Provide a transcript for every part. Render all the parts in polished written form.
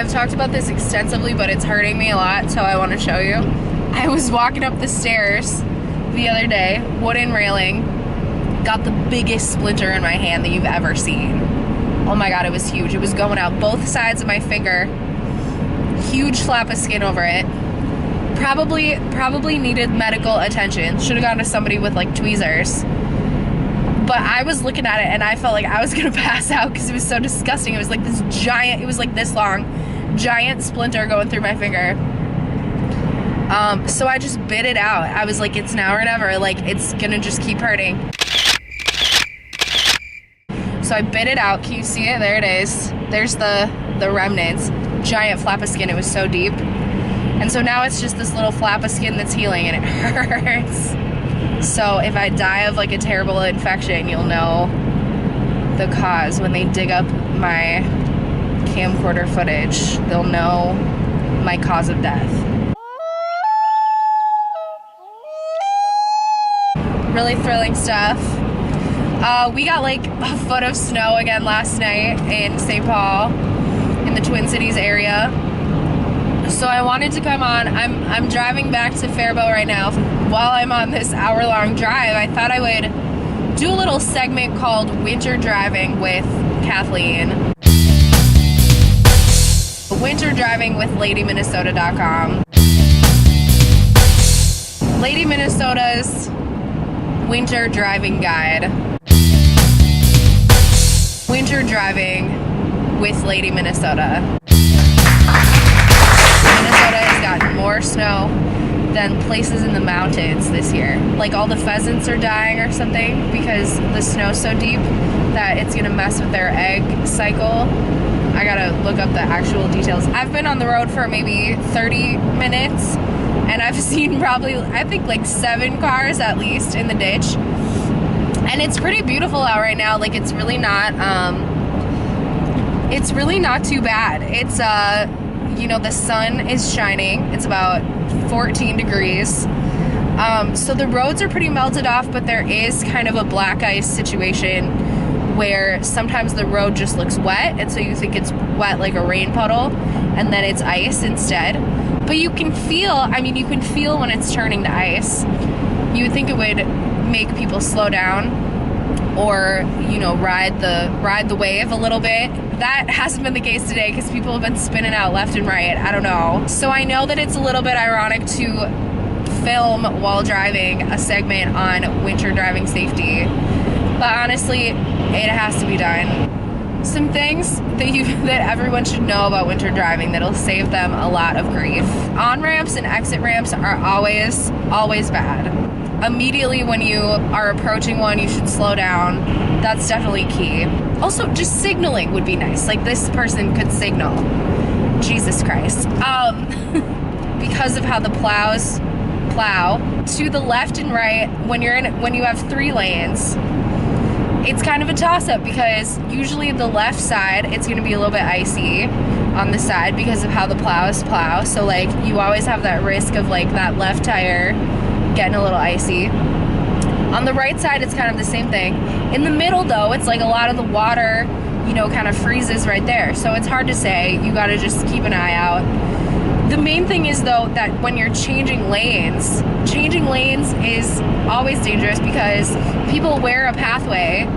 I've talked about this extensively, but it's hurting me a lot, so I want to show you. I was walking up the stairs the other day, wooden railing, got the biggest splinter in my hand that you've ever seen. Oh my God, it was huge. It was going out both sides of my finger. Huge flap of skin over it. Probably needed medical attention. Should have gone to somebody with like tweezers. But I was looking at it and I felt like I was gonna pass out because it was so disgusting. It was like this giant, it was like this long, giant splinter going through my finger. So I just bit it out. I was like, it's now or never. Like, it's gonna just keep hurting. So I bit it out. Can you see it? There it is. There's the remnants. Giant flap of skin. It was so deep. And so now it's just this little flap of skin that's healing and it hurts. So if I die of like a terrible infection, you'll know the cause. When they dig up my camcorder footage, they'll know my cause of death. Really thrilling stuff. We got like a foot of snow again last night in St. Paul, in the Twin Cities area. So I wanted to come on. I'm driving back to Faribault right now. While I'm on this hour-long drive, I thought I would do a little segment called Winter Driving with Kathleen. Winter Driving with LadyMinnesota.com. Lady Minnesota's Winter Driving Guide. Winter Driving with Lady Minnesota. Minnesota has gotten more snow than places in the mountains this year. Like all the pheasants are dying or something because the snow's so deep that it's gonna mess with their egg cycle. I gotta look up the actual details. I've been on the road for maybe 30 minutes and I've seen probably, I think like 7 cars at least in the ditch. And it's pretty beautiful out right now. Like it's really not too bad. It's you know, the sun is shining. It's about 14 degrees. So the roads are pretty melted off, but there is kind of a black ice situation where sometimes the road just looks wet, and so you think it's wet like a rain puddle, and then it's ice instead. But you can feel, I mean, you can feel when it's turning to ice. You would think it would make people slow down or, you know, ride the wave a little bit. That hasn't been the case today because people have been spinning out left and right. I don't know. So I know that it's a little bit ironic to film while driving a segment on winter driving safety, but honestly, it has to be done. Some things that everyone should know about winter driving that'll save them a lot of grief. On-ramps and exit ramps are always bad. Immediately when you are approaching one, you should slow down. That's definitely key. Also, just signaling would be nice. Like this person could signal. Jesus Christ. Because of how the plows plow to the left and right when you have 3 lanes. It's kind of a toss-up because usually the left side, it's going to be a little bit icy on the side because of how the plows plow. So like you always have that risk of like that left tire getting a little icy. On the right side, it's kind of the same thing. In the middle though, it's like a lot of the water, you know, kind of freezes right there. So it's hard to say. You got to just keep an eye out. The main thing is though that when you're changing lanes is always dangerous because people wear a pathway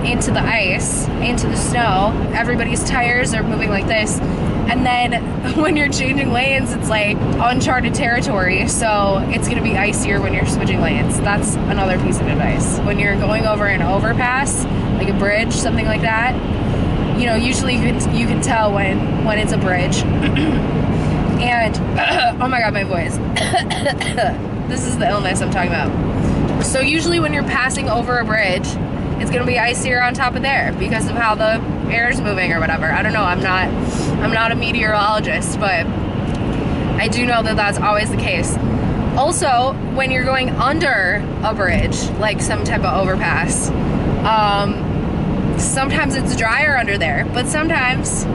into the ice, into the snow. Everybody's tires are moving like this. And then when you're changing lanes, it's like uncharted territory. So it's gonna be icier when you're switching lanes. That's another piece of advice. When you're going over an overpass, like a bridge, something like that, you know, usually you can tell when it's a bridge. And, oh my God, my voice. This is the illness I'm talking about. So usually when you're passing over a bridge, it's gonna be icier on top of there because of how the air is moving or whatever. I don't know, I'm not a meteorologist, but I do know that that's always the case. Also, when you're going under a bridge, like some type of overpass, sometimes it's drier under there, but sometimes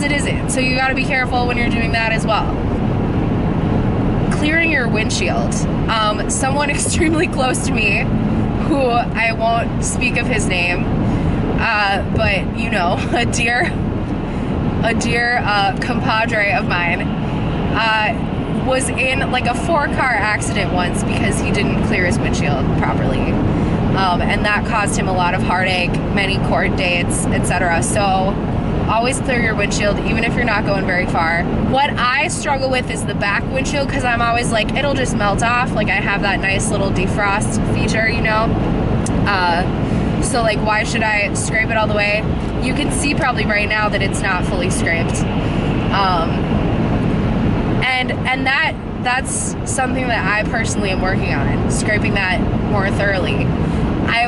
it isn't. So you gotta be careful when you're doing that as well. Clearing your windshield. Someone extremely close to me, who I won't speak of his name, but you know, a dear a dear compadre of mine was in like a 4-car accident once because he didn't clear his windshield properly. And that caused him a lot of heartache, many court dates, etc. So always clear your windshield, even if you're not going very far. What I struggle with is the back windshield, because I'm always like, it'll just melt off. Like, I have that nice little defrost feature, you know? So like, why should I scrape it all the way? You can see probably right now that it's not fully scraped. And that's something that I personally am working on, scraping that more thoroughly.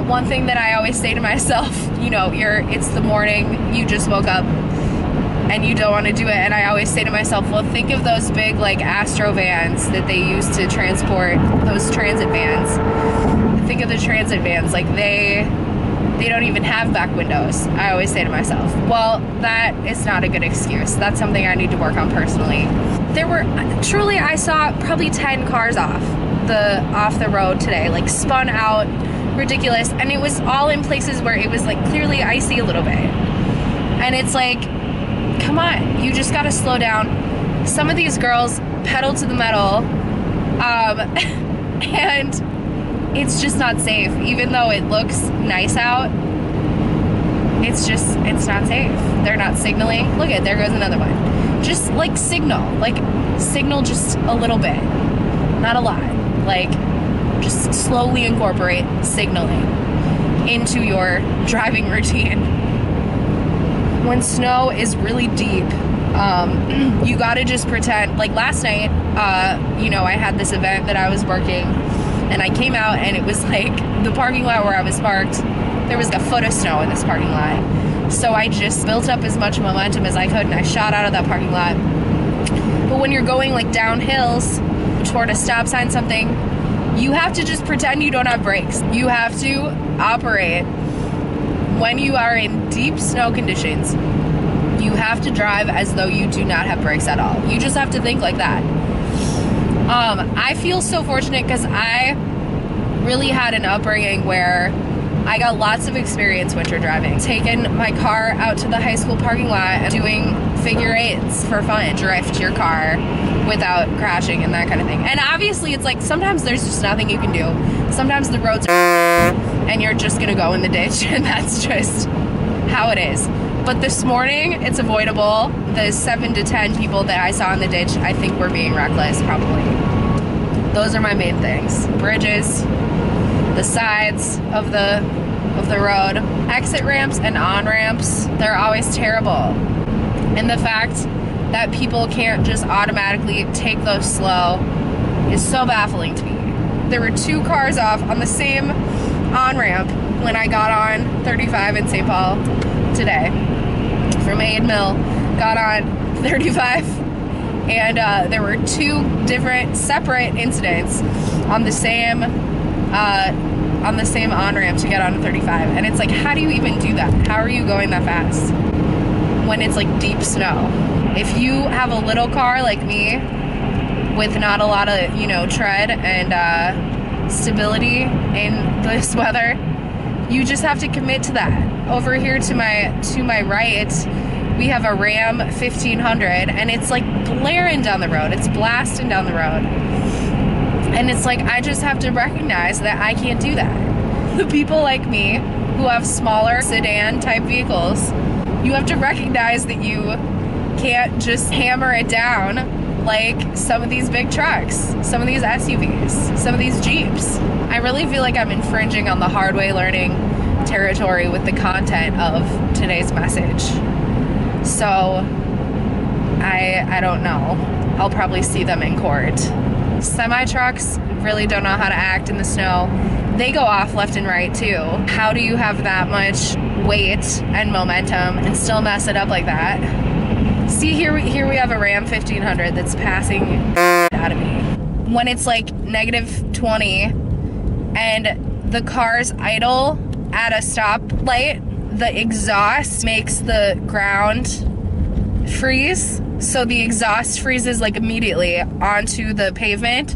One thing that I always say to myself, you know, it's the morning, you just woke up and you don't want to do it. And I always say to myself, well, think of those big like Astro vans that they use to transport, those transit vans. Think of the transit vans, like they don't even have back windows. I always say to myself, well, that is not a good excuse. That's something I need to work on personally. I saw probably 10 cars off the road today, like spun out, ridiculous. And it was all in places where it was like clearly icy a little bit. And it's like, come on, you just gotta slow down. Some of these girls pedal to the metal, and it's just not safe. Even though it looks nice out, it's not safe. They're not signaling. Look there goes another one. Just like signal just a little bit, not a lot. Like, just slowly incorporate signaling into your driving routine. When snow is really deep, you gotta just pretend, like last night, you know, I had this event that I was working, and I came out and it was like the parking lot where I was parked, there was a foot of snow in this parking lot. So I just built up as much momentum as I could and I shot out of that parking lot. But when you're going like down hills toward a stop sign, something, you have to just pretend you don't have brakes. You have to operate when you are in deep snow conditions. You have to drive as though you do not have brakes at all. You just have to think like that. I feel so fortunate because I really had an upbringing where I got lots of experience winter driving. Taking my car out to the high school parking lot and doing figure eights for fun, drift your car without crashing and that kind of thing. And obviously it's like sometimes there's just nothing you can do. Sometimes the roads are and you're just gonna go in the ditch, and that's just how it is. But this morning it's avoidable. The 7 to 10 people that I saw in the ditch, I think were being reckless probably. Those are my main things. Bridges, the sides of the road, exit ramps and on-ramps, they're always terrible. And the fact that people can't just automatically take those slow is so baffling to me. There were 2 cars off on the same on-ramp when I got on 35 in St. Paul today. From Aid Mill, got on 35, and there were 2 different separate incidents on the same on-ramp to get on 35. And it's like, how do you even do that? How are you going that fast when it's like deep snow? If you have a little car like me with not a lot of, you know, tread and stability in this weather, you just have to commit to that. Over here to my right, we have a Ram 1500, and it's like blaring down the road. It's blasting down the road. And it's like, I just have to recognize that I can't do that. The people like me who have smaller sedan type vehicles, you have to recognize that you can't just hammer it down like some of these big trucks, some of these SUVs, some of these Jeeps. I really feel like I'm infringing on the hard way learning territory with the content of today's message. So I don't know. I'll probably see them in court. Semi-trucks really don't know how to act in the snow. They go off left and right too. How do you have that much weight and momentum and still mess it up like that? See, here we have a Ram 1500 that's passing out of me. When it's like -20 and the car's idle at a stoplight, the exhaust makes the ground freeze. So the exhaust freezes like immediately onto the pavement.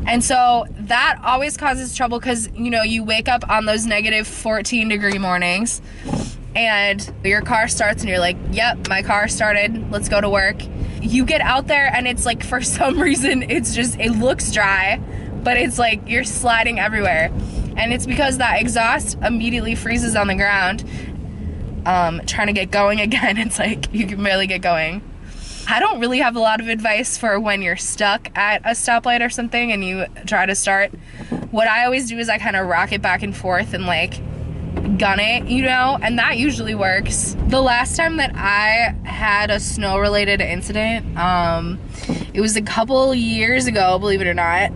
And so that always causes trouble because, you know, you wake up on those -14 degree mornings and your car starts and you're like, yep, my car started, let's go to work. You get out there and it's like, for some reason, it looks dry, but it's like you're sliding everywhere. And it's because that exhaust immediately freezes on the ground. Trying to get going again, it's like you can barely get going. I don't really have a lot of advice for when you're stuck at a stoplight or something and you try to start. What I always do is I kind of rock it back and forth and like gun it, you know, and that usually works. The last time that I had a snow related incident, it was a couple years ago, believe it or not.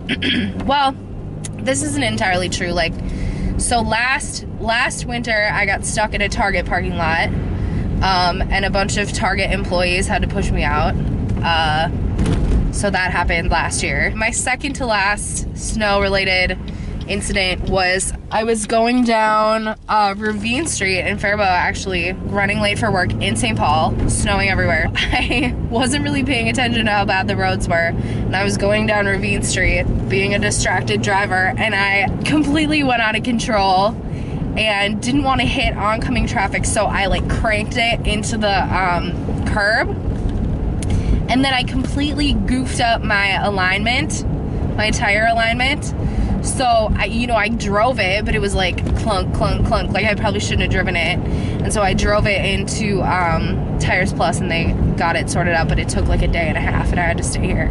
Well, this isn't entirely true. Like, so last winter I got stuck in a Target parking lot, and a bunch of Target employees had to push me out. So that happened last year. My second to last snow related incident was I was going down Ravine Street in Faribault, actually, running late for work in St. Paul, snowing everywhere. I wasn't really paying attention to how bad the roads were, and I was going down Ravine Street being a distracted driver, and I completely went out of control and didn't want to hit oncoming traffic, so I like cranked it into the curb, and then I completely goofed up my alignment, my tire alignment. So I drove it, but it was like clunk, clunk, clunk. Like I probably shouldn't have driven it. And so I drove it into Tires Plus and they got it sorted out, but it took like a day and a half and I had to stay here.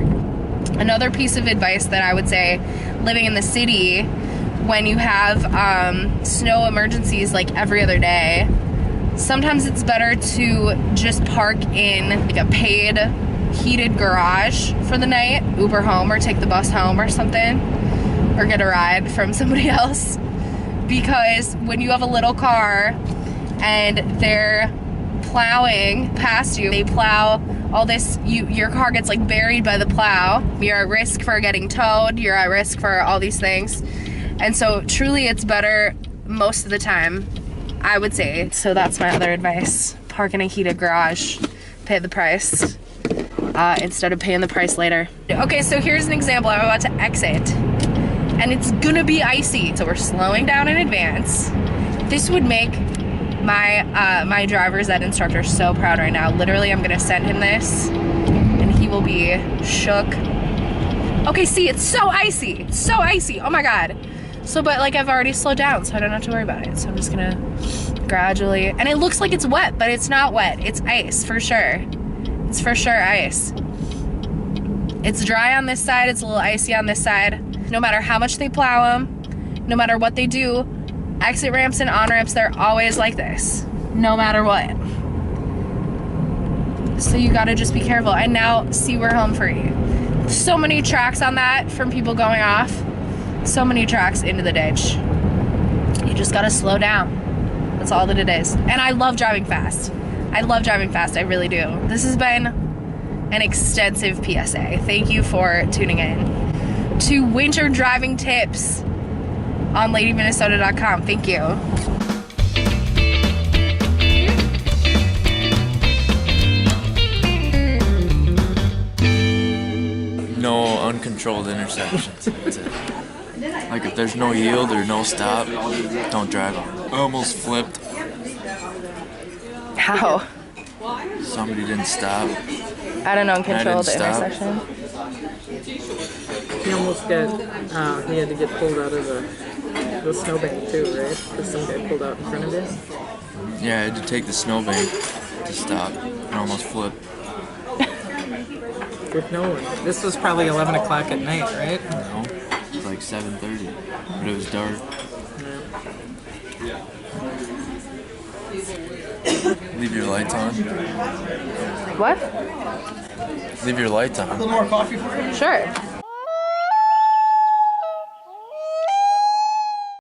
Another piece of advice that I would say, living in the city, when you have snow emergencies like every other day, sometimes it's better to just park in like a paid heated garage for the night, Uber home or take the bus home or something, or get a ride from somebody else. Because when you have a little car and they're plowing past you, they plow all this, your car gets like buried by the plow, you're at risk for getting towed, you're at risk for all these things. And so truly it's better most of the time, I would say. So that's my other advice. Park in a heated garage, pay the price instead of paying the price later. Okay, so here's an example. I'm about to exit and it's gonna be icy, so we're slowing down in advance. This would make my driver's ed instructor so proud right now. Literally, I'm gonna send him this and he will be shook. Okay, see, it's so icy, oh my God. So, but like I've already slowed down, so I don't have to worry about it. So I'm just gonna gradually, and it looks like it's wet, but it's not wet, it's ice for sure. It's for sure ice. It's dry on this side, it's a little icy on this side. No matter how much they plow them, no matter what they do, exit ramps and on-ramps, they're always like this, no matter what. So you gotta just be careful. And now, see, we're home free. So many tracks on that from people going off. So many tracks into the ditch. You just gotta slow down. That's all that it is. And I love driving fast. I love driving fast, I really do. This has been an extensive PSA. Thank you for tuning in to winter driving tips on ladyminnesota.com. Thank you. No uncontrolled intersections. That's it. Like if there's no yield or no stop, don't drive. I almost flipped. How? Somebody didn't stop. At an uncontrolled intersection. He almost he had to get pulled out of the snowbank too, right? Because some guy pulled out in front of him. Yeah, I had to take the snowbank to stop. I almost flipped. With no one. This was probably 11 o'clock at night, right? No, it was like 7:30, but it was dark. Yeah. Leave your lights on. What? Leave your lights on. Sure.